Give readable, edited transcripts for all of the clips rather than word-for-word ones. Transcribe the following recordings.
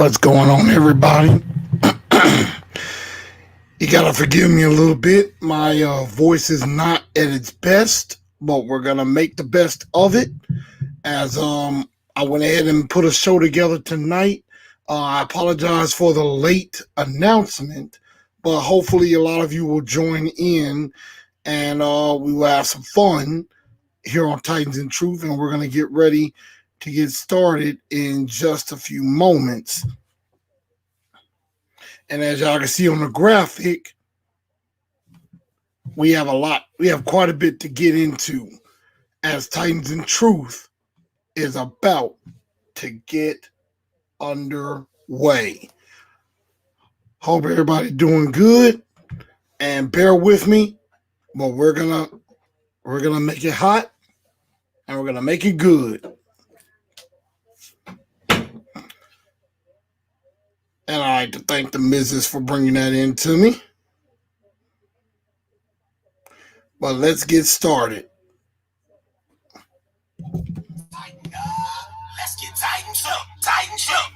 What's going on, everybody? You gotta forgive me a little bit. My voice is not at its best, but we're gonna make the best of it. As I went ahead and put a show together tonight. I apologize for the late announcement, but hopefully a lot of you will join in, and we will have some fun here on Titans and Truth, and we're gonna get ready to get started in just a few moments. And as y'all can see on the graphic, we have quite a bit to get into as Titans and Truth is about to get underway. Hope everybody doing good, and bear with me, but we're gonna make it hot, and we're gonna make it good. And I'd like to thank the missus for bringing that in to me. But let's get started. Let's get tightened up, tightened up.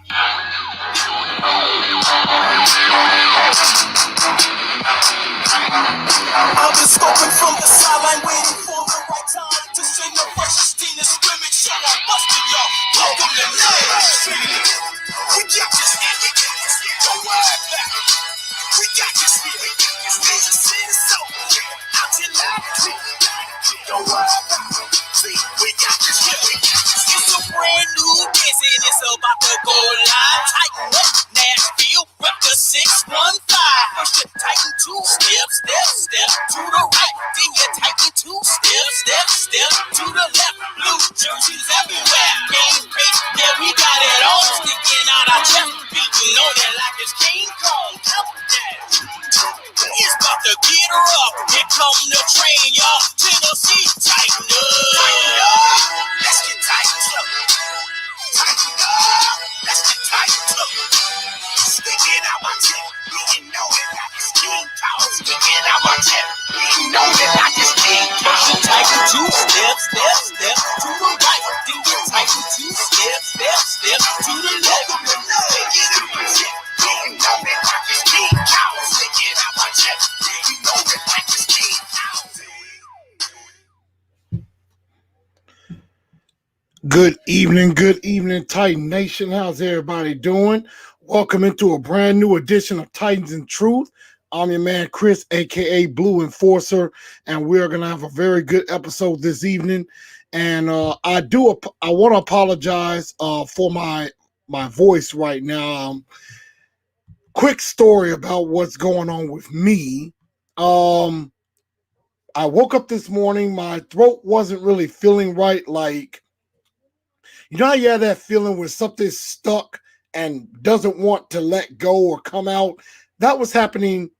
I've been scoping from the sideline, waiting for the right time to sing the verses, team to scrimmage, so I'm busting y'all. Welcome to Live. We got this here, don't worry about it. We got this here, we just see the soul. Out your life, don't worry about it. See, we got this here, it's a brand new dance and it's about to go live. Tighten up, Nashville, rep the 615. First you tighten 2 steps, step to the right. Then you tighten 2 steps, step to the left. Blue jerseys everywhere. Game face, yeah, we got it all sticking out our chest. Beating on it like it's King Kong. It's about to get rough. Here come the train, y'all. Tennessee, tighten up. Let's get tightened up. Tighten up. Let's get tightened up. Sticking out my tip. We know it like it's King Kong. Sticking out my tip. We know it like it's King Kong. Tighten 2 steps to the right. Then you tighten 2 steps to the left. Sticking out my tip. We know it like it's King Kong. Sticking out my tip. We know it like it's King Kong. Good evening, Titan Nation. How's everybody doing? Welcome into a brand new edition of Titans and Truth. I'm your man, Chris, aka Blue Enforcer, and we're going to have a very good episode this evening. And I want to apologize for my voice right now. Quick story about what's going on with me. I woke up this morning, my throat wasn't really feeling right. Like, you know how you have that feeling when something's stuck and doesn't want to let go or come out? That was happening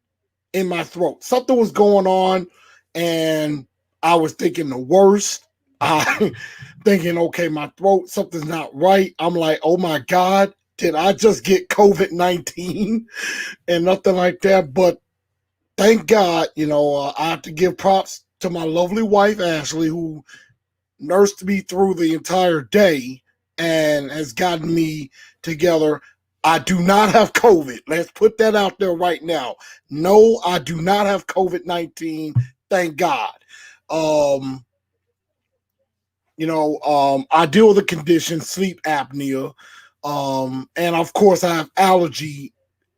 in my throat. Something was going on, and I was thinking the worst. Thinking, okay, my throat, something's not right. I'm like, oh my God, did I just get COVID-19? And nothing like that. But thank God, I have to give props to my lovely wife, Ashley, who nursed me through the entire day and has gotten me together. I do not have COVID. Let's put that out there right now. No, I do not have COVID-19. Thank God. I deal with a condition, sleep apnea. And of course I have allergy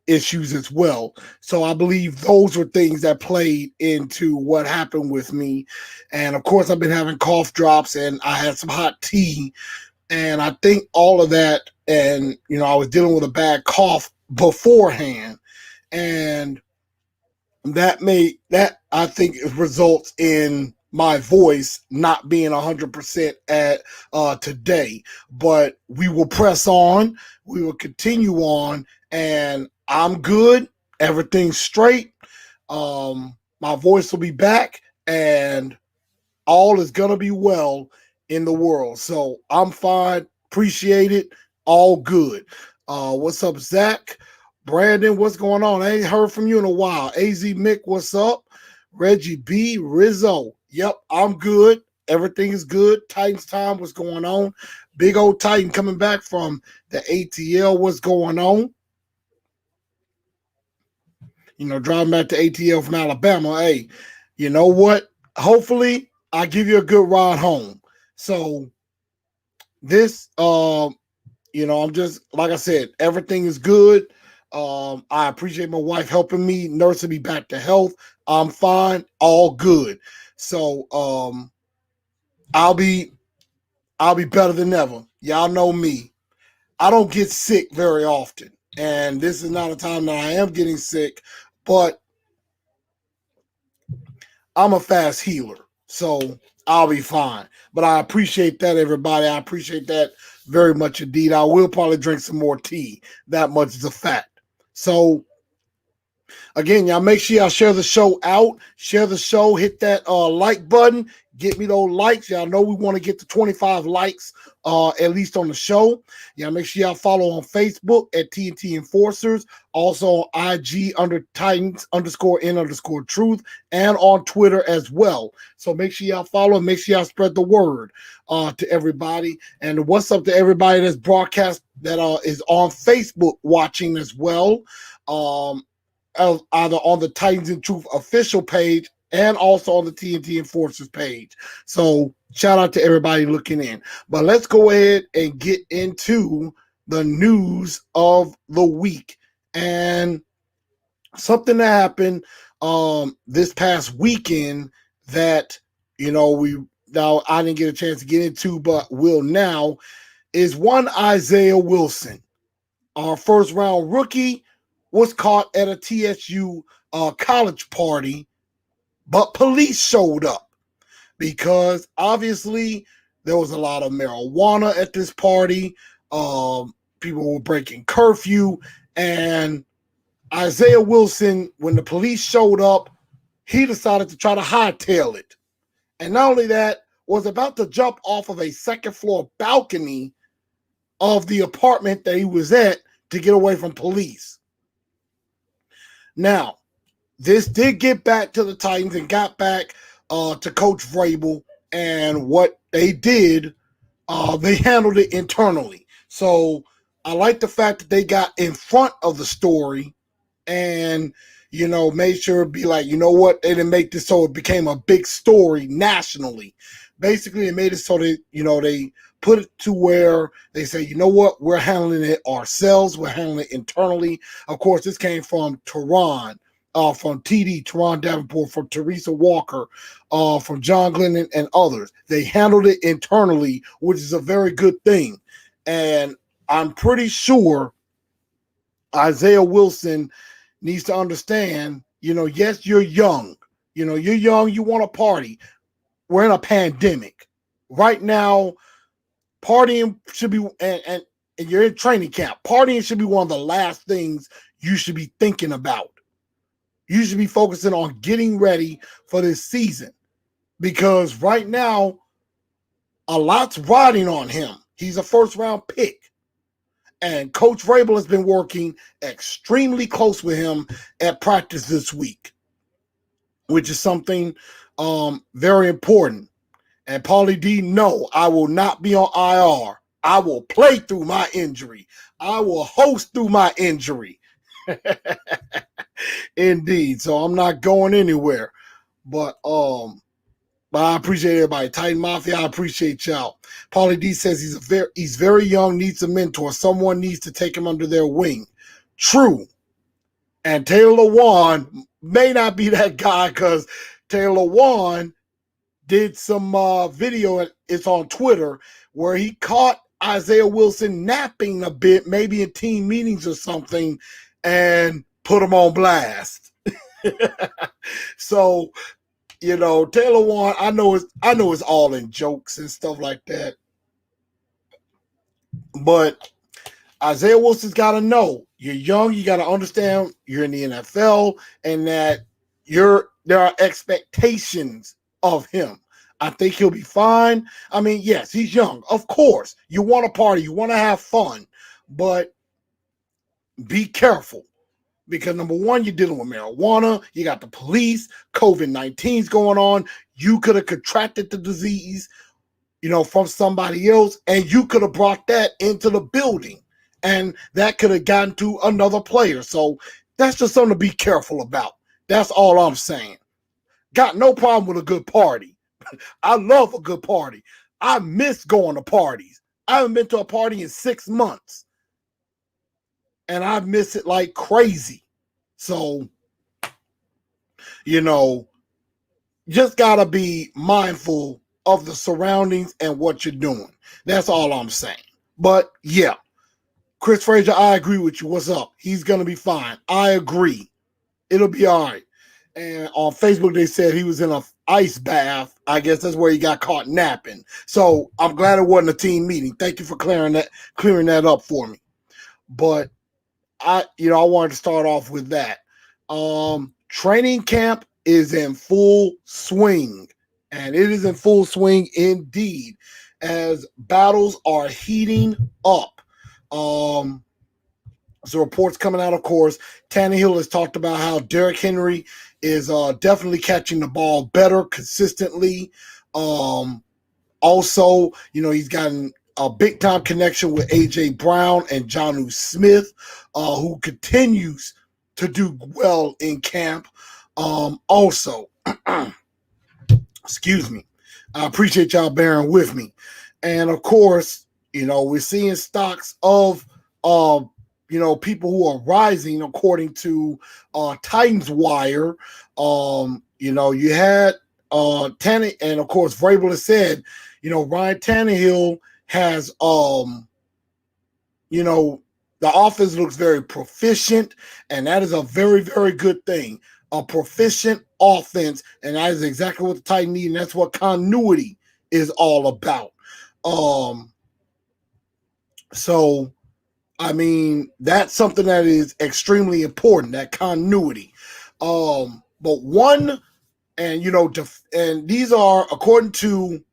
issues as well. So I believe those were things that played into what happened with me. And of course I've been having cough drops, and I had some hot tea, and I think all of that, and I was dealing with a bad cough beforehand, and that I think results in my voice not being 100% at today. But we will press on, we will continue on, and I'm good. Everything's straight. My voice will be back, and all is gonna be well in the world. So I'm fine. Appreciate it. All good. What's up, Zach? Brandon, what's going on? I ain't heard from you in a while. AZ Mick, what's up? Reggie B, Rizzo. Yep, I'm good. Everything is good. Titans time, what's going on? Big old Titan coming back from the ATL. What's going on? Driving back to ATL from Alabama. Hey, you know what? Hopefully, I give you a good ride home. So this, I'm just like I said, everything is good. I appreciate my wife helping me, nursing me back to health. I'm fine, all good. So I'll be better than ever. Y'all know me. I don't get sick very often, and this is not a time that I am getting sick, but I'm a fast healer, so I'll be fine. But I appreciate that, everybody. I appreciate that very much indeed. I will probably drink some more tea. That much is a fact. So again, y'all make sure y'all share the show out. Share the show. Hit that like button. Get me those likes. Y'all know we want to get to 25 likes at least on the show. Y'all make sure y'all follow on Facebook at TNT Enforcers. Also on IG under Titans_N_Truth and on Twitter as well. So make sure y'all follow. Make sure y'all spread the word to everybody. And what's up to everybody that's broadcast that is on Facebook watching as well. Either on the Titans and Truth official page and also on the TNT Enforcers page. So shout out to everybody looking in. But let's go ahead and get into the news of the week. And something that happened this past weekend that, I didn't get a chance to get into, but will now, is one Isaiah Wilson, our first round rookie, was caught at a TSU college party, but police showed up because obviously there was a lot of marijuana at this party. People were breaking curfew, and Isaiah Wilson, when the police showed up, he decided to try to hightail it. And not only that, was about to jump off of a second floor balcony of the apartment that he was at to get away from police. Now, this did get back to the Titans and got back to Coach Vrabel, and what they did, they handled it internally. So I like the fact that they got in front of the story and, made sure to be like, you know what, they didn't make this so it became a big story nationally. Basically, they made it so that, they put it to where they say, you know what, we're handling it ourselves. We're handling it internally. Of course, this came from Teron, from TD, Teron Davenport, from Teresa Walker, from John Glennon and others. They handled it internally, which is a very good thing. And I'm pretty sure Isaiah Wilson needs to understand, yes, you're young. You're young, you want to party. We're in a pandemic. Right now, partying should be, and you're in training camp. Partying should be one of the last things you should be thinking about. You should be focusing on getting ready for this season, because right now, a lot's riding on him. He's a first round pick. And Coach Vrabel has been working extremely close with him at practice this week, which is something very important. And Paulie D, no, I will not be on IR. I will play through my injury. I will host through my injury. Indeed. So I'm not going anywhere. But I appreciate everybody. Titan Mafia, I appreciate y'all. Paulie D says he's very young, needs a mentor. Someone needs to take him under their wing. True. And Taylor Lewan may not be that guy, because Taylor Lewan did some video, it's on Twitter, where he caught Isaiah Wilson napping a bit, maybe in team meetings or something, and put him on blast. So, Taylor Lewan, I know it's all in jokes and stuff like that. But Isaiah Wilson's got to know, you're young, you got to understand you're in the NFL, and that there are expectations of him. I think he'll be fine. I mean, yes, he's young. Of course, you want to party, you want to have fun, but be careful, because number one, you're dealing with marijuana, you got the police, COVID-19's going on, you could have contracted the disease. from somebody else, and you could have brought that into the building, and that could have gotten to another player. So that's just something to be careful about. That's all I'm saying. Got no problem with a good party. I love a good party. I miss going to parties. I haven't been to a party in 6 months, and I miss it like crazy. So, you know, just gotta be mindful of the surroundings and what you're doing. That's all I'm saying. But yeah, Chris Frazier, I agree with you. What's up? He's gonna be fine. I agree. It'll be all right. And on Facebook, they said he was in a ice bath. I guess that's where he got caught napping. So I'm glad it wasn't a team meeting. Thank you for clearing that up for me. But I wanted to start off with that. Training camp is in full swing, and it is in full swing indeed, as battles are heating up. So reports coming out, of course, Tannehill has talked about how Derrick Henry is definitely catching the ball better consistently. Also, he's gotten a big time connection with AJ Brown and Jonnu Smith, who continues to do well in camp. Also, excuse me, I appreciate y'all bearing with me. And of course, we're seeing stocks of people who are rising according to Titans Wire. You had Tannehill, and of course Vrabel has said, Ryan Tannehill has the offense looks very proficient, and that is a very, very good thing. A proficient offense, and that is exactly what the Titans need, and that's what continuity is all about. So I mean, that's something that is extremely important, that continuity. But one, and and these are according to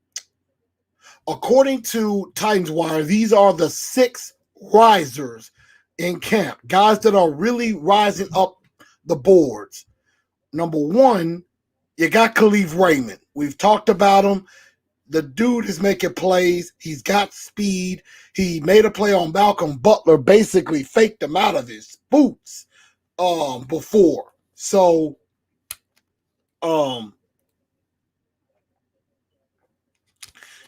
Titans Wire, these are the 6 risers in camp, guys that are really rising up the boards. Number 1, you got Khalif Raymond. We've talked about him. The dude is making plays. He's got speed. He made a play on Malcolm Butler, basically faked him out of his boots before. So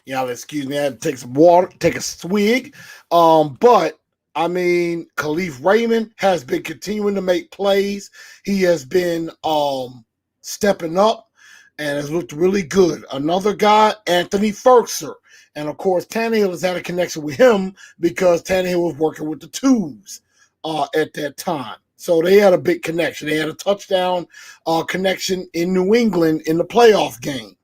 excuse me, I had to take some water, take a swig. But I mean, Khalif Raymond has been continuing to make plays. He has been stepping up and has looked really good. Another guy, Anthony Firkser. And of course, Tannehill has had a connection with him because Tannehill was working with the twos at that time. So they had a big connection. They had a touchdown connection in New England in the playoff game.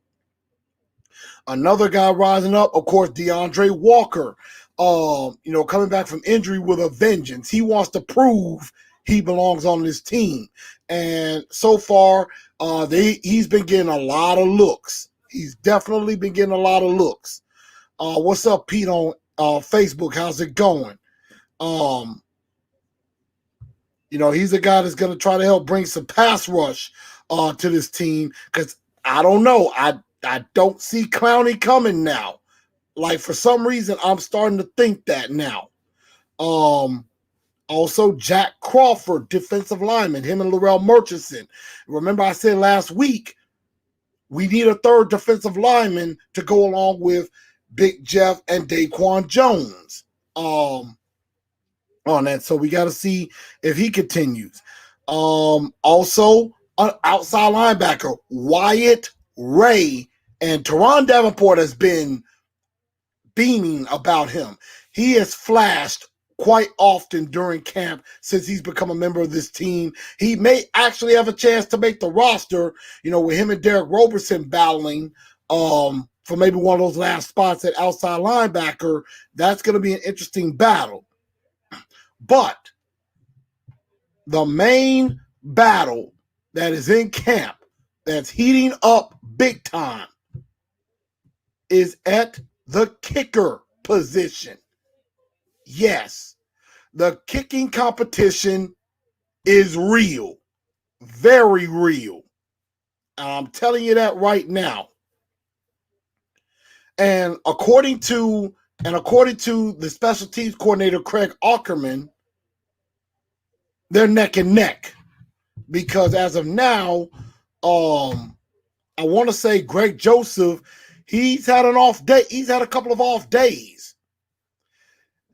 Another guy rising up, of course, DeAndre Walker, coming back from injury with a vengeance. He wants to prove he belongs on this team. And so far, he's been getting a lot of looks. He's definitely been getting a lot of looks. What's up, Pete, on Facebook? How's it going? He's a guy that's going to try to help bring some pass rush to this team, because I don't know. I don't see Clowney coming now. Like, for some reason, I'm starting to think that now. Also, Jack Crawford, defensive lineman, him and Laurel Murchison. Remember I said last week, we need a third defensive lineman to go along with Big Jeff and Daquan Jones on that. So we got to see if he continues. Also, outside linebacker, Wyatt Ray, and Teron Davenport has been beaming about him. He has flashed quite often during camp since he's become a member of this team. He may actually have a chance to make the roster, with him and Derek Roberson battling for maybe one of those last spots at outside linebacker. That's going to be an interesting battle. But the main battle that is in camp, that's heating up big time, is at the kicker position. Yes, the kicking competition is real, very real. I'm telling you that right now. And according to the special teams coordinator Craig Ackerman, they're neck and neck because as of now, I want to say Greg Joseph, he's had an off day. He's had a couple of off days.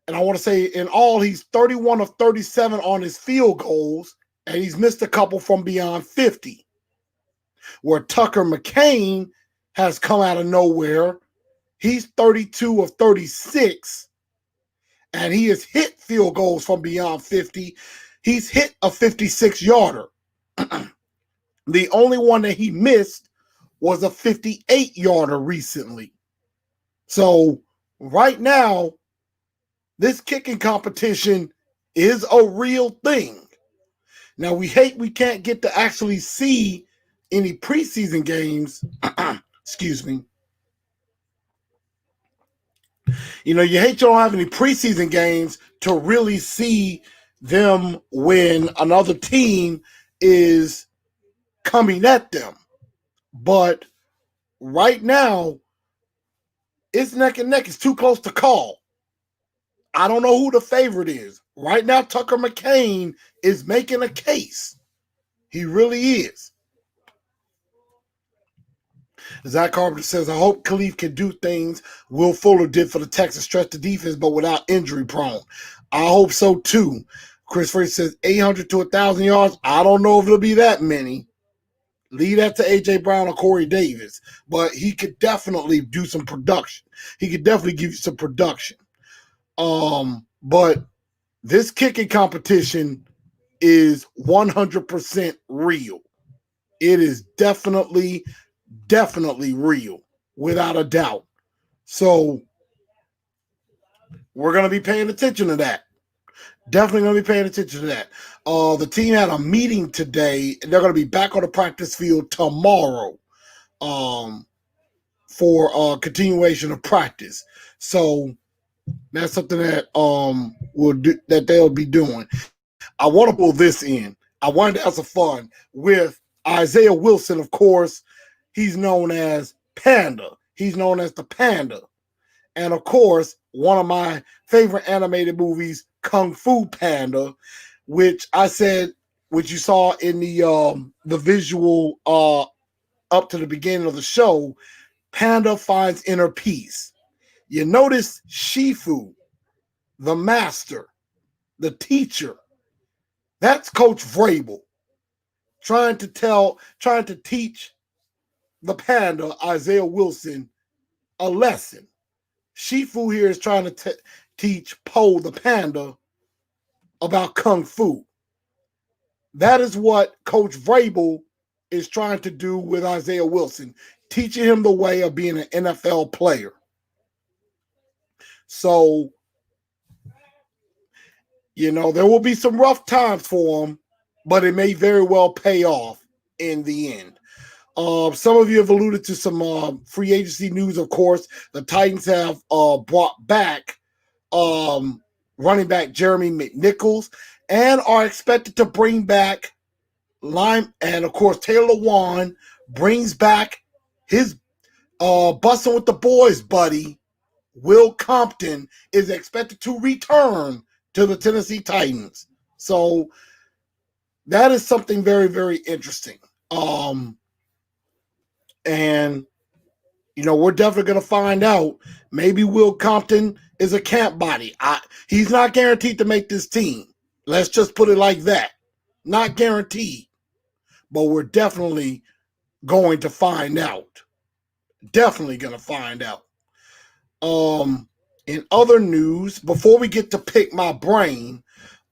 And I want to say in all, he's 31 of 37 on his field goals, and he's missed a couple from beyond 50. Where Tucker McCain has come out of nowhere. He's 32 of 36, and he has hit field goals from beyond 50. He's hit a 56-yarder. The only one that he missed was a 58-yarder recently. So right now, this kicking competition is a real thing. Now, we can't get to actually see any preseason games. Excuse me. You don't have any preseason games to really see them when another team is coming at them. But right now, it's neck and neck. It's too close to call. I don't know who the favorite is. Right now, Tucker McCain is making a case. He really is. Zach Carpenter says, I hope Khalif can do things Will Fuller did for the Texans, stretch the defense, but without injury prone. I hope so too. Chris Frey says 800 to 1,000 yards. I don't know if it'll be that many. Leave that to A.J. Brown or Corey Davis. But he could definitely do some production. He could definitely give you some production. But this kicking competition is 100% real. It is definitely real, without a doubt. So we're going to be paying attention to that. Definitely going to be paying attention to that. The team had a meeting today, and they're going to be back on the practice field tomorrow for continuation of practice. So that's something that they'll be doing. I want to pull this in. I wanted to have some fun with Isaiah Wilson, of course. He's known as Panda. He's known as the Panda. And of course, one of my favorite animated movies, Kung Fu Panda, which you saw in the visual up to the beginning of the show, Panda finds inner peace. You notice Shifu, the master, the teacher. That's Coach Vrabel trying to teach the Panda, Isaiah Wilson, a lesson. Shifu here is trying to teach Poe, the Panda, about Kung Fu. That is what Coach Vrabel is trying to do with Isaiah Wilson, teaching him the way of being an NFL player. So, there will be some rough times for him, but it may very well pay off in the end. Some of you have alluded to some free agency news, of course. The Titans have brought back running back Jeremy McNichols and are expected to bring back and of course Taylor Lewan brings back his Bussin' with the Boys buddy. Will Compton is expected to return to the Tennessee Titans. So that is something very, very interesting. And we're definitely going to find out. Maybe Will Compton is a camp body. He's not guaranteed to make this team. Let's just put it like that. Not guaranteed. But we're definitely going to find out. Definitely going to find out. In other news, before we get to pick my brain,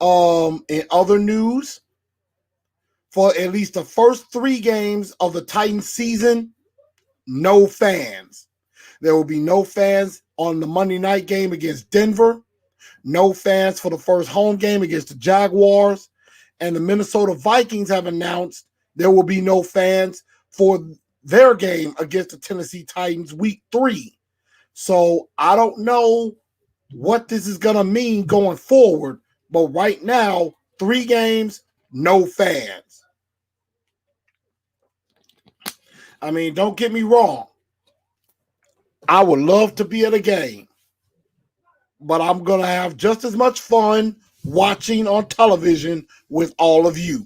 in other news, for at least the first 3 games of the Titans season, no fans. There will be no fans on the Monday night game against Denver. No fans for the first home game against the Jaguars. And the Minnesota Vikings have announced there will be no fans for their game against the Tennessee Titans week 3. So I don't know what this is going to mean going forward. But right now, 3 games, no fans. I mean, don't get me wrong. I would love to be at a game, but I'm going to have just as much fun watching on television with all of you.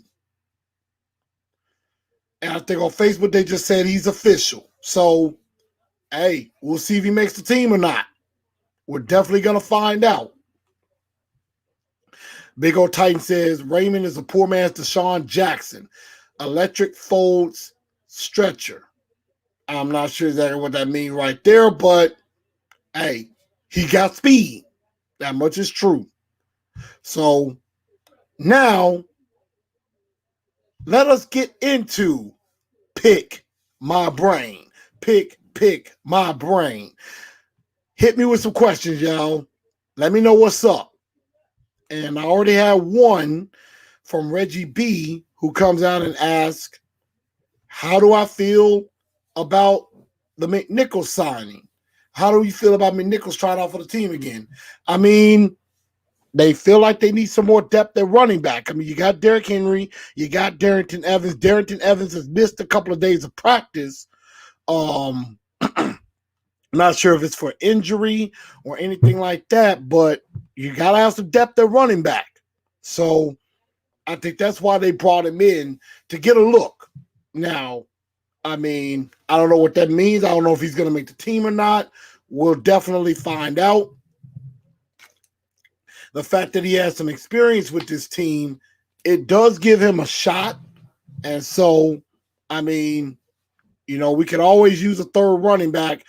And I think on Facebook they just said he's official. So, hey, we'll see if he makes the team or not. We're definitely going to find out. Big old Titan says Raymond is a poor man's Deshaun Jackson. Electric folds stretcher. I'm not sure exactly what that means right there, but hey, he got speed. That much is true. So now let us get into pick my brain. Pick my brain. Hit me with some questions, y'all. Let me know what's up. And I already had one from Reggie B who comes out and asks, how do I feel about the McNichols signing? How do you feel about McNichols trying out for the team again? I mean, they feel like they need some more depth at running back. I mean, you got Derrick Henry, you got Darrington Evans. Darrington Evans has missed a couple of days of practice. Not sure if it's for injury or anything like that, but you got to have some depth at running back. So I think that's why they brought him in, to get a look. Now, I mean, I don't know what that means. I don't know if he's going to make the team or not. We'll definitely find out. The fact that he has some experience with this team, it does give him a shot. And so, I mean, you know, we could always use a third running back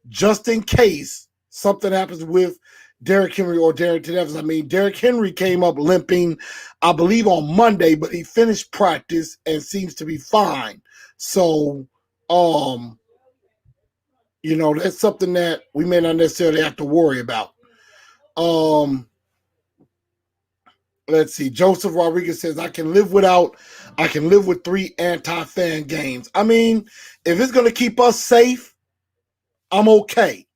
just in case something happens with Derrick Henry or Darrington Evans. I mean, Derrick Henry came up limping, I believe, on Monday, but he finished practice and seems to be fine. So, you know, that's something that we may not necessarily have to worry about. Let's see. Joseph Rodriguez says, I can live with 3 anti-fan games. I mean, if it's going to keep us safe, I'm okay.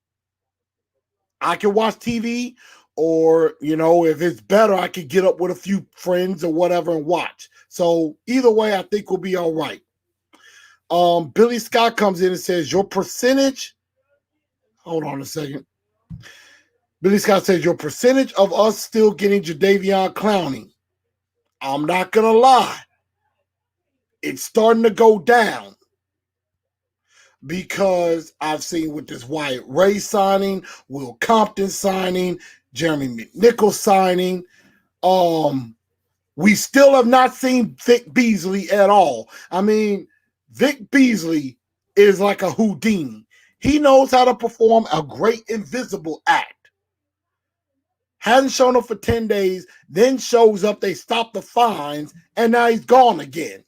I can watch TV, or, you know, if it's better, I could get up with a few friends or whatever and watch. So either way, I think we'll be all right. Billy Scott comes in and says, your percentage, hold on a second. Billy Scott says, your percentage of us still getting Jadeveon Clowney. I'm not going to lie. It's starting to go down, because I've seen with this Wyatt Ray signing, Will Compton signing, Jeremy McNichols signing. We still have not seen Vic Beasley at all. I mean, Vic Beasley is like a Houdini. He knows how to perform a great invisible act. Hasn't shown up for 10 days, then shows up, they stop the fines, and now he's gone again.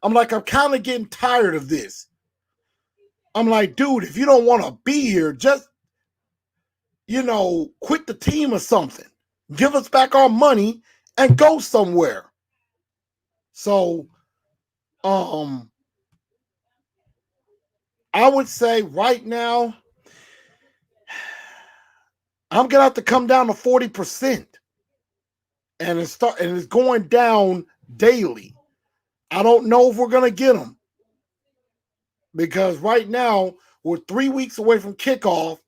I'm like, I'm kind of getting tired of this. I'm like, dude, if you don't want to be here, just, you know, quit the team or something. Give us back our money and go somewhere. So, I would say right now, I'm gonna have to come down to 40%, and it's going down daily. I don't know if we're gonna get them, because right now we're 3 weeks away from kickoff,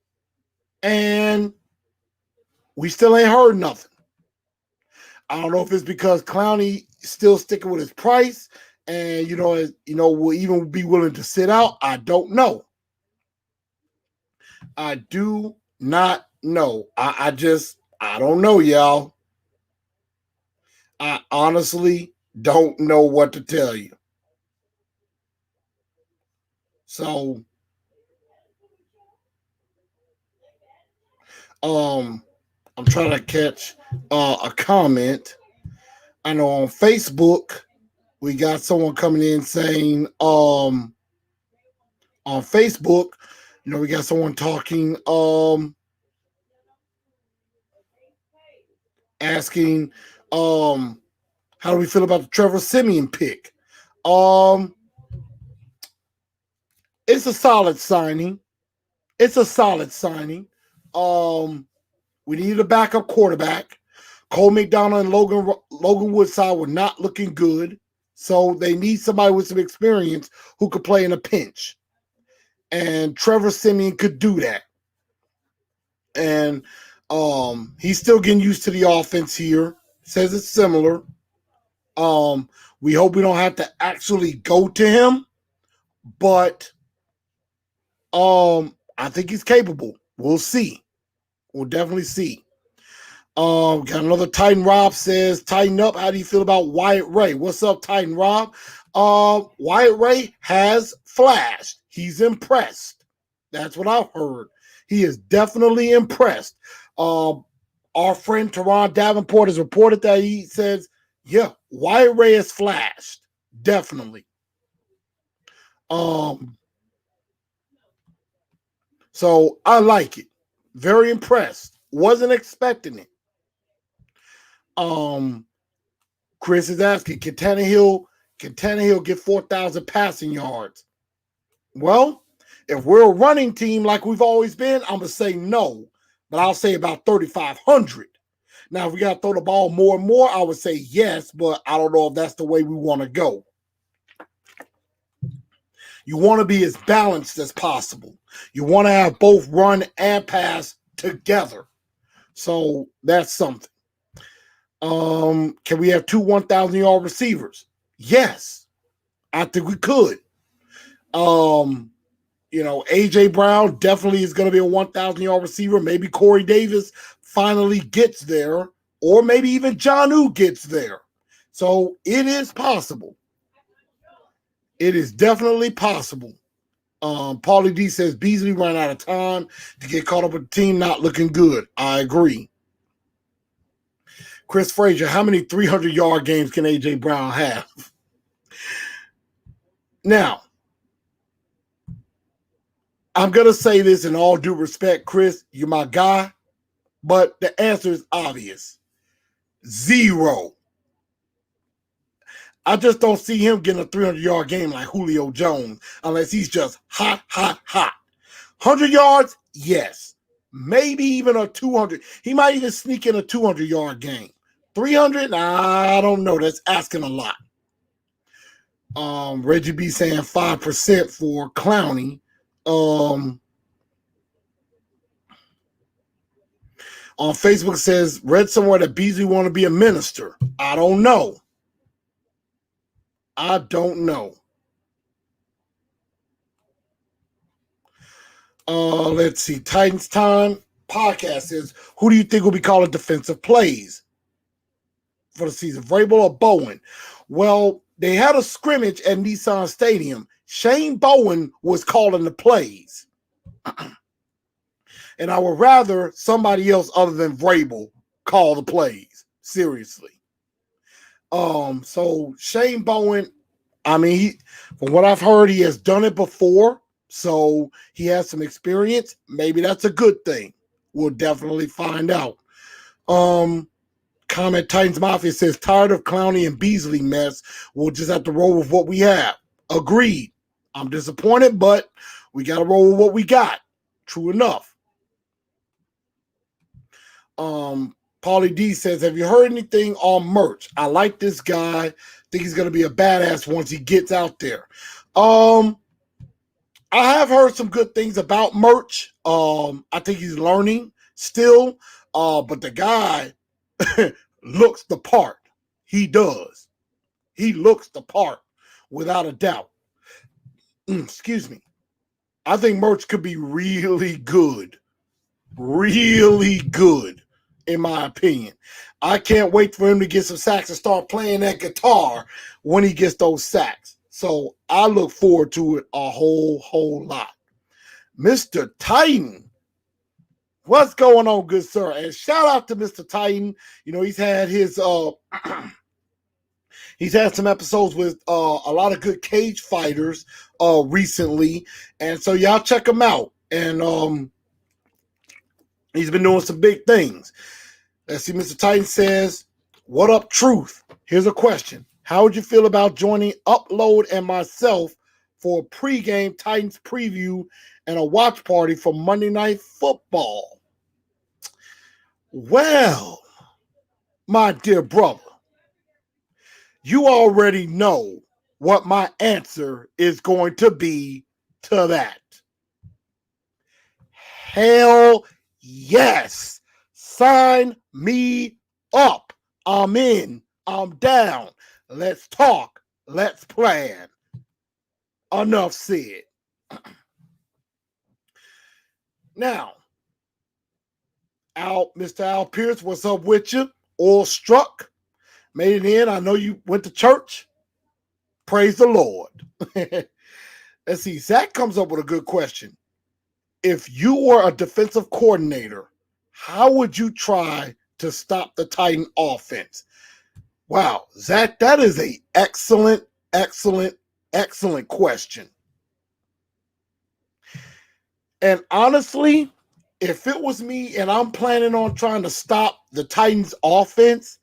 and we still ain't heard nothing. I don't know if it's because Clowney still sticking with his price, and will even be willing to sit out. I don't know. I do not know. I don't know, y'all. I honestly don't know what to tell you. So, I'm trying to catch a comment. I know on Facebook we got someone coming in saying, on Facebook, we got someone talking, asking, how do we feel about the Trevor Siemian pick? It's a solid signing. We needed a backup quarterback. Cole McDonald and Logan Woodside were not looking good. So they need somebody with some experience who could play in a pinch. And Trevor Siemian could do that. And he's still getting used to the offense here. Says it's similar. We hope we don't have to actually go to him, but I think he's capable. We'll see. We'll definitely see. Got another Titan. Rob says, tighten up. How do you feel about Wyatt Ray? What's up, Titan Rob? Wyatt Ray has flashed. He's impressed. That's what I've heard. He is definitely impressed. Our friend Teron Davenport has reported that he says, yeah, Wyatt Ray has flashed. Definitely. So I like it. Very impressed. Wasn't expecting it. Chris is asking, can Tannehill get 4,000 passing yards? Well, if we're a running team like we've always been, I'm going to say no. But I'll say about 3,500. Now, if we got to throw the ball more and more, I would say yes, but I don't know if that's the way we want to go. You want to be as balanced as possible. You want to have both run and pass together. So that's something. Can we have two 1,000-yard receivers? Yes, I think we could. AJ Brown definitely is going to be a 1,000-yard receiver. Maybe Corey Davis finally gets there, or maybe even Jonnu gets there. So it is possible. It is definitely possible. Paulie D says Beasley ran out of time to get caught up with the team, not looking good. I agree. Chris Frazier, how many 300-yard games can A.J. Brown have? Now, I'm going to say this in all due respect, Chris. You're my guy. But the answer is obvious. 0. I just don't see him getting a 300-yard game like Julio Jones unless he's just hot. 100 yards? Yes. Maybe even a 200. He might even sneak in a 200-yard game. 300? I don't know. That's asking a lot. Reggie B saying 5% for Clowney. On Facebook says, read somewhere that Beasley want to be a minister. I don't know. Let's see. Titans Time podcast says, who do you think will be calling defensive plays for the season, Vrabel or Bowen? Well, they had a scrimmage at Nissan Stadium. Shane Bowen was calling the plays. And I would rather somebody else other than Vrabel call the plays. Seriously. So Shane Bowen, from what I've heard, he has done it before. So he has some experience. Maybe that's a good thing. We'll definitely find out. Comment Titans Mafia says, tired of Clowney and Beasley mess. We'll just have to roll with what we have. Agreed. I'm disappointed, but we got to roll with what we got. True enough. Paulie D says, have you heard anything on merch? I like this guy. Think he's going to be a badass once he gets out there. I have heard some good things about merch. I think he's learning still. But the guy looks the part. He does. He looks the part without a doubt. Excuse me. I think merch could be really good. Really good, in my opinion. I can't wait for him to get some sacks and start playing that guitar when he gets those sacks. So I look forward to it a whole lot. Mr. Titan, what's going on, good sir? And shout out to Mr. Titan. He's had his he's had some episodes with a lot of good cage fighters recently, and so y'all check him out. And he's been doing some big things. Let's see. Mr. Titan says, what up, Truth? Here's a question. How would you feel about joining Upload and myself for a pregame Titans preview and a watch party for Monday Night Football? Well, my dear brother, you already know what my answer is going to be to that. Hell yes. Sign me up. I'm in. I'm down. Let's talk. Let's plan. Enough said. Now, Mr. Al Pierce, what's up with you? All struck. Made it in. I know you went to church. Praise the Lord. Let's see. Zach comes up with a good question. If you were a defensive coordinator, how would you try to stop the Titan offense? Wow, Zach, that is a excellent question. And honestly, if it was me and I'm planning on trying to stop the Titans offense,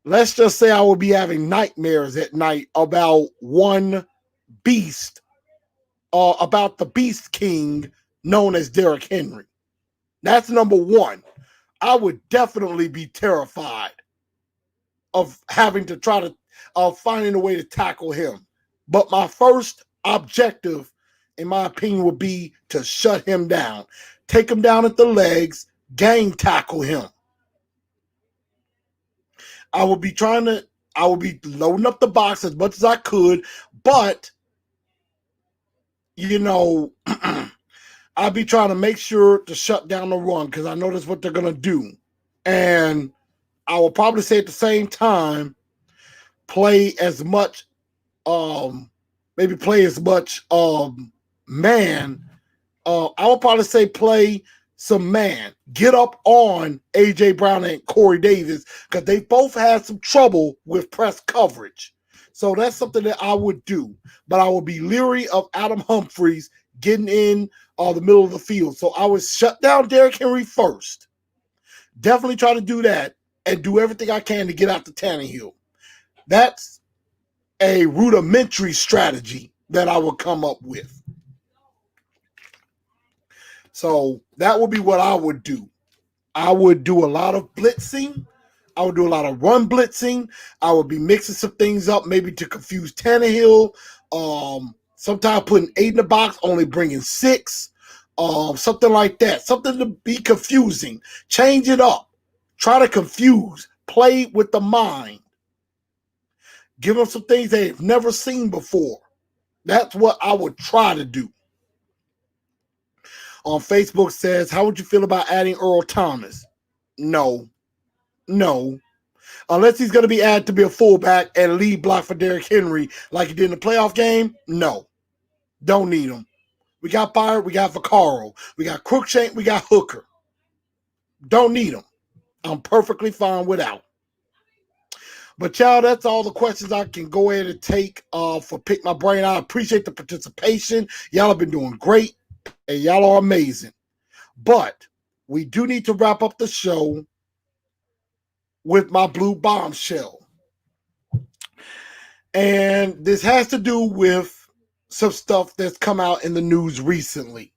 let's just say I would be having nightmares at night about one beast, about the Beast King known as Derrick Henry. That's number one. I would definitely be terrified of having to try to finding a way to tackle him. But my first objective, in my opinion, would be to shut him down, take him down at the legs, gang tackle him. I would be loading up the box as much as I could, but I'd be trying to make sure to shut down the run because I know that's what they're gonna do. And I will probably say at the same time, play as much man. I would probably say play some man. Get up on AJ Brown and Corey Davis because they both had some trouble with press coverage. So that's something that I would do. But I would be leery of Adam Humphries getting in the middle of the field. So I would shut down Derrick Henry first. Definitely try to do that and do everything I can to get out to Tannehill. That's a rudimentary strategy that I would come up with. So that would be what I would do. I would do a lot of blitzing. I would do a lot of run blitzing. I would be mixing some things up, maybe to confuse Tannehill. Sometimes putting 8 in the box, only bringing 6. Something like that. Something to be confusing. Change it up. Try to confuse. Play with the mind. Give them some things they've never seen before. That's what I would try to do. On Facebook says, how would you feel about adding Earl Thomas? No. Unless he's going to be added to be a fullback and lead block for Derrick Henry like he did in the playoff game, no. Don't need him. We got Byard, we got Vaccaro, we got Cruikshank, we got Hooker. Don't need him. I'm perfectly fine without. But y'all, that's all the questions I can go ahead and take for Pick My Brain. I appreciate the participation. Y'all have been doing great, and y'all are amazing. But we do need to wrap up the show with my Blu Bombshell. And this has to do with some stuff that's come out in the news recently.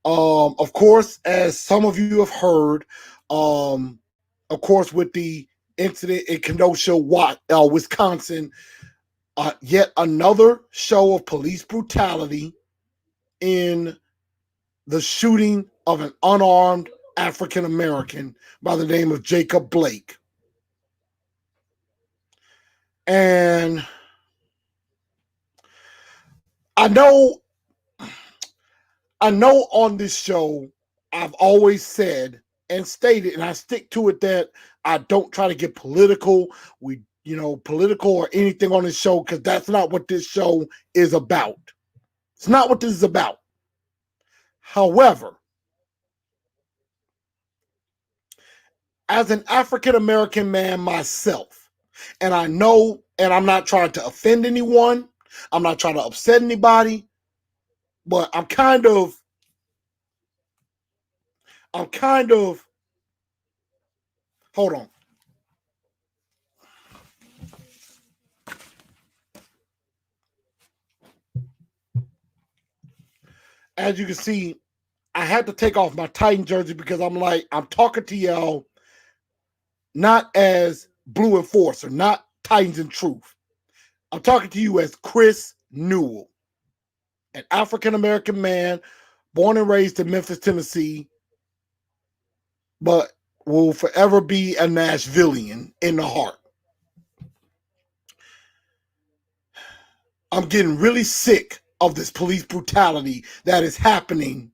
Of course, as some of you have heard, of course, with the incident in Kenosha, Wisconsin, yet another show of police brutality in the shooting of an unarmed African American by the name of Jacob Blake. And I know on this show, I've always said and stated, and I stick to it, that I don't try to get political. Political or anything on this show, because that's not what this show is about. It's not what this is about. However, as an African American man myself, and I know, and I'm not trying to offend anyone, I'm not trying to upset anybody, but I'm kind of, hold on. As you can see, I had to take off my Titan jersey because I'm talking to y'all not as Blue Enforcer, not Titans in Truth. I'm talking to you as Chris Newell, an African American man born and raised in Memphis, Tennessee, but will forever be a Nashvilleian in the heart. I'm getting really sick of this police brutality that is happening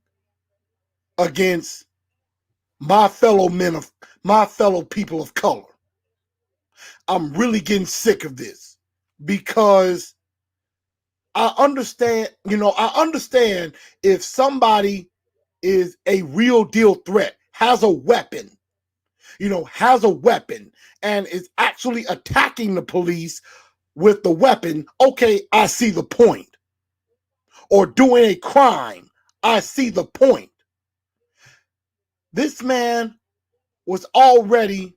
against my fellow people of color. I'm really getting sick of this because I understand if somebody is a real deal threat, has a weapon, and is actually attacking the police with the weapon, okay, I see the point. Or doing a crime, I see the point. This man was already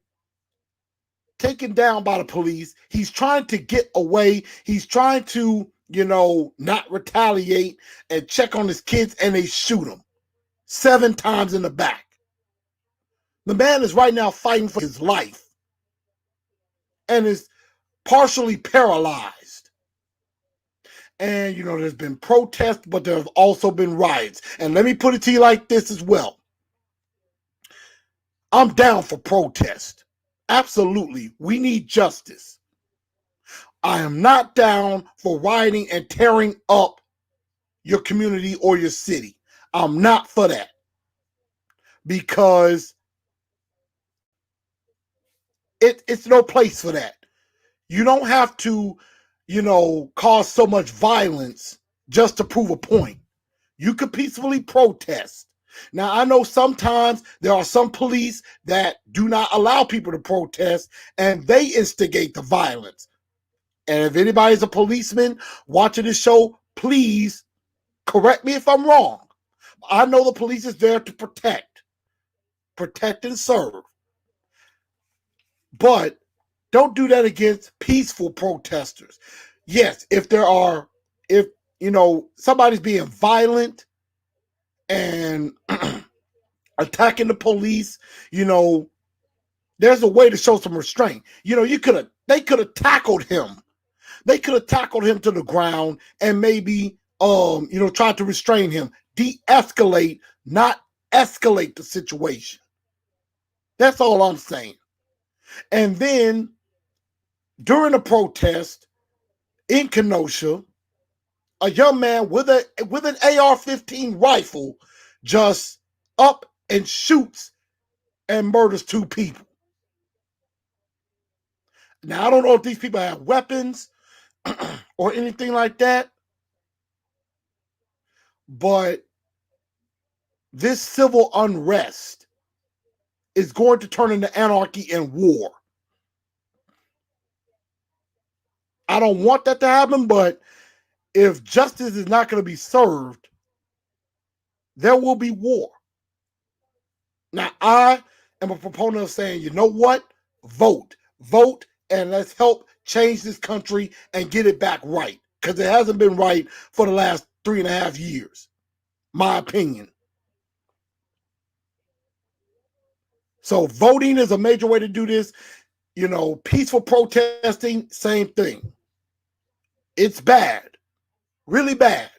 taken down by the police. He's trying to get away. He's trying to, not retaliate and check on his kids, and they shoot him 7 times in the back. The man is right now fighting for his life and is partially paralyzed. And, there's been protests, but there have also been riots. And let me put it to you like this as well. I'm down for protest. Absolutely. We need justice. I am not down for rioting and tearing up your community or your city. I'm not for that. Because it's no place for that. You don't have to, cause so much violence just to prove a point. You could peacefully protest. Now, I know sometimes there are some police that do not allow people to protest, and they instigate the violence. And if anybody's a policeman watching this show, please correct me if I'm wrong. I know the police is there to protect and serve. But don't do that against peaceful protesters. Yes, if somebody's being violent and attacking the police, there's a way to show some restraint. They could have tackled him. They could have tackled him to the ground and maybe, tried to restrain him, de-escalate, not escalate the situation. That's all I'm saying. And then during a protest in Kenosha, a young man with an AR-15 rifle just up and shoots and murders 2 people. Now, I don't know if these people have weapons or anything like that, but this civil unrest is going to turn into anarchy and war. I don't want that to happen, but if justice is not going to be served, there will be war. Now, I am a proponent of saying, you know what? Vote, and let's help change this country and get it back right, because it hasn't been right for the last 3.5 years, my opinion. So voting is a major way to do this. Peaceful protesting, same thing. It's bad, really bad.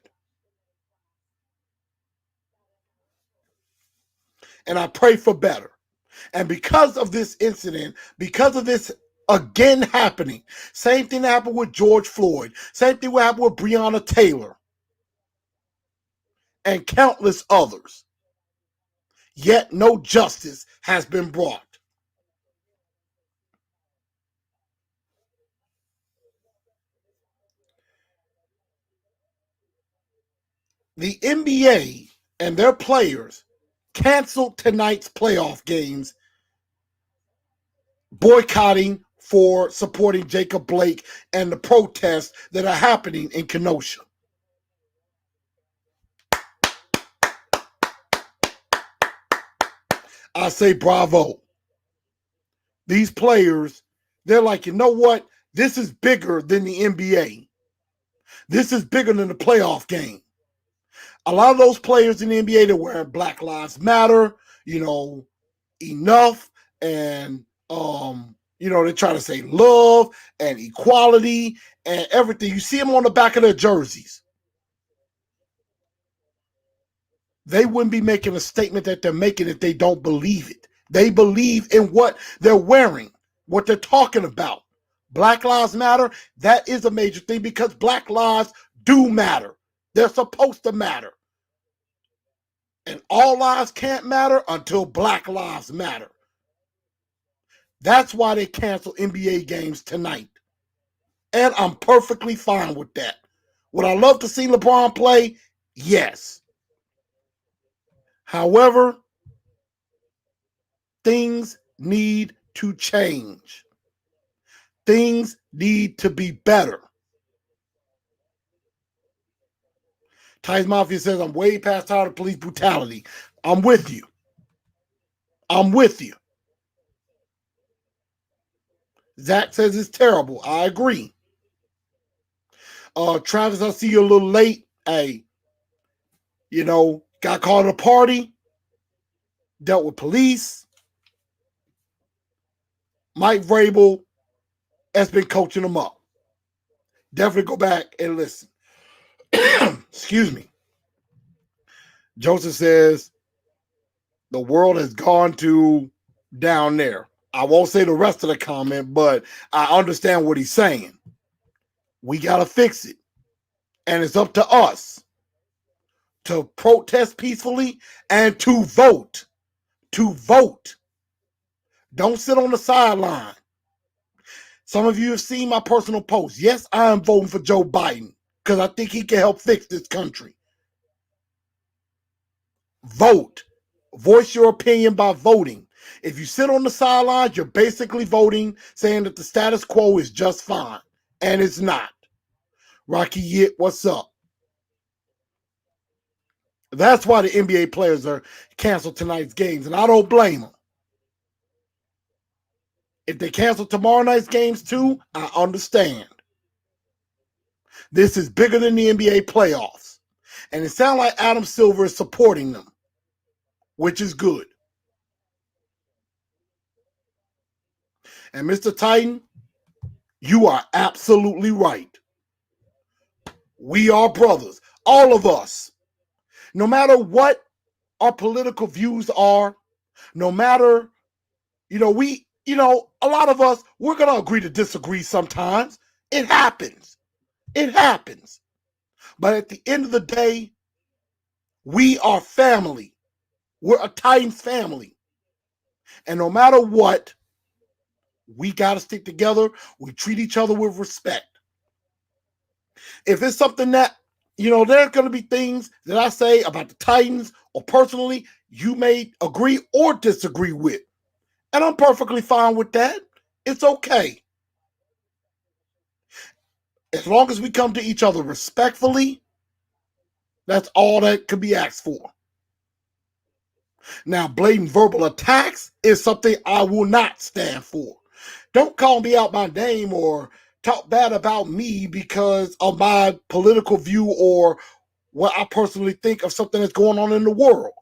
And I pray for better. And because of this incident, because of this again happening, same thing that happened with George Floyd, same thing that happened with Breonna Taylor, and countless others, yet no justice has been brought. The NBA and their players canceled tonight's playoff games, boycotting for supporting Jacob Blake and the protests that are happening in Kenosha. I say bravo. These players, they're like, you know what? This is bigger than the NBA. This is bigger than the playoff game. A lot of those players in the NBA, they're wearing Black Lives Matter, enough, and they try to say love and equality and everything. You see them on the back of their jerseys. They wouldn't be making a statement that they're making if they don't believe it. They believe in what they're wearing, what they're talking about. Black Lives Matter, that is a major thing because Black lives do matter. They're supposed to matter. And all lives can't matter until Black lives matter. That's why they cancel NBA games tonight. And I'm perfectly fine with that. Would I love to see LeBron play? Yes. However, things need to change. Things need to be better. Tice Mafia says, I'm way past tired of police brutality. I'm with you. I'm with you. Zach says it's terrible. I agree. Travis, I see you a little late. Hey, got caught at a party, dealt with police. Mike Vrabel has been coaching them up. Definitely go back and listen. Excuse me. Joseph says, the world has gone to down there. I won't say the rest of the comment, but I understand what he's saying. We got to fix it. And it's up to us to protest peacefully and to vote. To vote. Don't sit on the sideline. Some of you have seen my personal post. Yes, I am voting for Joe Biden because I think he can help fix this country. Vote. Voice your opinion by voting. If you sit on the sidelines, you're basically voting, saying that the status quo is just fine. And it's not. Rocky Yit, what's up? That's why the NBA players are canceled tonight's games, and I don't blame them. If they cancel tomorrow night's games too, I understand. This is bigger than the NBA playoffs. And it sounds like Adam Silver is supporting them, which is good. And Mr. Titan, you are absolutely right. We are brothers, all of us. No matter what our political views are, no matter, a lot of us, we're going to agree to disagree sometimes. It happens. It happens. But at the end of the day, we are family. We're a Titans family. And no matter what, we got to stick together. We treat each other with respect. If it's something that, there's going to be things that I say about the Titans or personally you may agree or disagree with. And I'm perfectly fine with that. It's okay. As long as we come to each other respectfully, that's all that could be asked for. Now, blatant verbal attacks is something I will not stand for. Don't call me out my name or talk bad about me because of my political view or what I personally think of something that's going on in the world.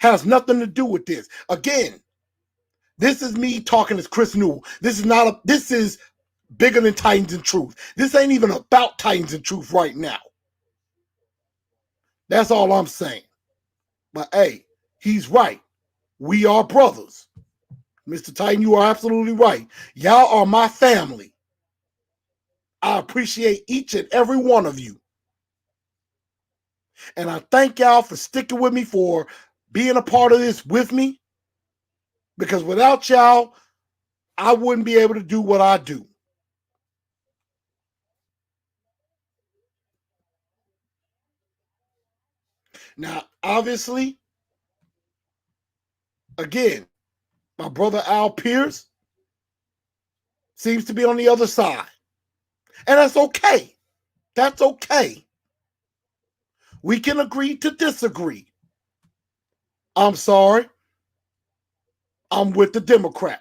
Has nothing to do with this. Again, this is me talking as Chris Newell. This is bigger than Titans and Truth. This ain't even about Titans and Truth right now. That's all I'm saying. But hey, he's right. We are brothers. Mr. Titan, you are absolutely right. Y'all are my family. I appreciate each and every one of you. And I thank y'all for sticking with me, for being a part of this with me. Because without y'all, I wouldn't be able to do what I do. Now, obviously, again, my brother Al Pierce seems to be on the other side. And that's okay. That's okay. We can agree to disagree. I'm sorry. I'm with the Democrat.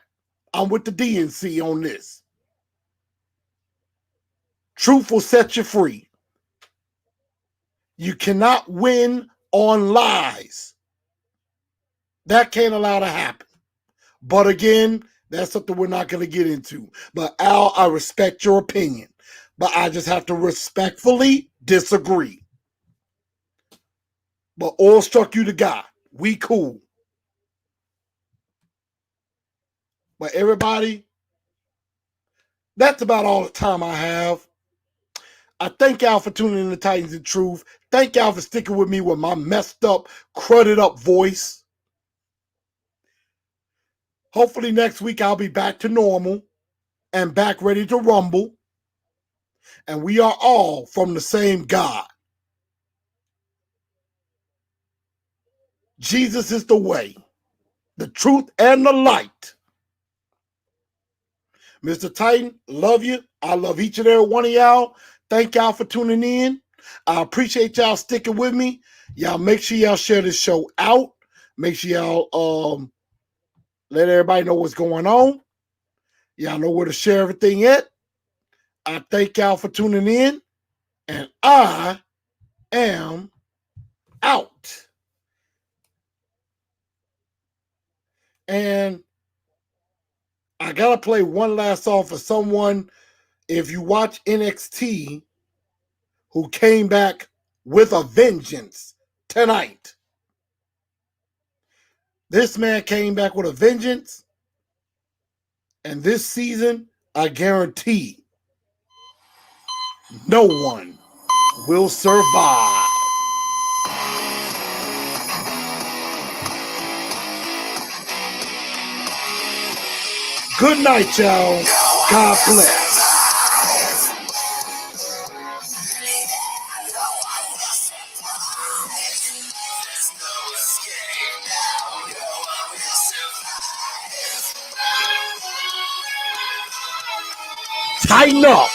I'm with the DNC on this. Truth will set you free. You cannot win on lies. That can't allow to happen. But again, that's something we're not going to get into. But Al, I respect your opinion. But I just have to respectfully disagree. But all struck you to God. We cool. But everybody, that's about all the time I have. I thank y'all for tuning in to Titans and Truth. Thank y'all for sticking with me with my messed up, crudded up voice. Hopefully next week I'll be back to normal and back ready to rumble. And we are all from the same God. Jesus is the way, the truth, and the light. Mr. Titan, love you. I love each and every one of y'all. Thank y'all for tuning in. I appreciate y'all sticking with me. Y'all make sure y'all share this show out. Make sure y'all let everybody know what's going on. Y'all know where to share everything at. I thank y'all for tuning in. And I am out. And I gotta play one last song for someone. If you watch NXT, who came back with a vengeance tonight. This man came back with a vengeance. And this season, I guarantee no one will survive. Good night, y'all. God bless. Tighten up.